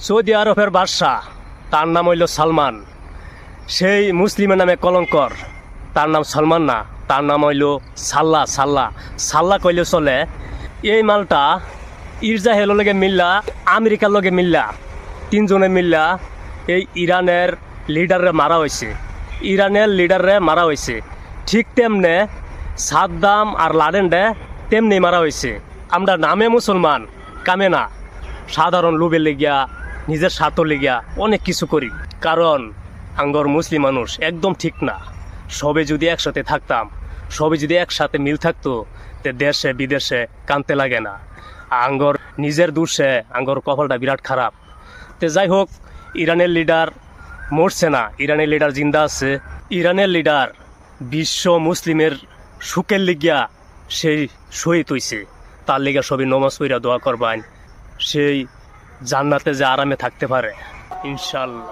Saudi আরবের বাদশাহ, তার নাম হইল সালমান। সেই মুসলিমের নামে কলঙ্কর, তার নাম সালমান না, তার নাম হইল সাল্লা। সাল্লা সাল্লা কইলে চলে। এই মালটা ইসরায়েলের লগে মিল্লা, আমেরিকার লগে মিল্লা, তিনজনে মিল্লা এই ইরানের লিডারে মারা হয়েছে। ইরানের লিডারে মারা হয়েছে। ঠিক তেমনে সাদ্দাম আর লাদেনডে তেমনি মারা হয়েছে। আমরা নামে মুসলমান, কামে না। সাধারণ লোভে লেগিয়া, নিজের স্বার্থ লেগিয়া অনেক কিছু করি। কারণ আঙ্গর মুসলিম মানুষ একদম ঠিক না। সবে যদি একসাথে থাকতাম, সবে যদি একসাথে মিল থাকতো, তে দেশে বিদেশে কানতে লাগে না। আঙ্গর নিজের দোষে আঙ্গর কপালটা বিরাট খারাপ। তে যাই হোক, ইরানের লিডার মরছে না, ইরানের লিডার জিন্দা আছে। ইরানের লিডার বিশ্ব মুসলিমের সুখের লিগিয়া সেই শহীদ হইছে। তার লিগা সবই নমাজ পইরা দোয়া করবান, সেই জান্নাতে যে আরামে থাকতে পারে ইনশাল্লাহ।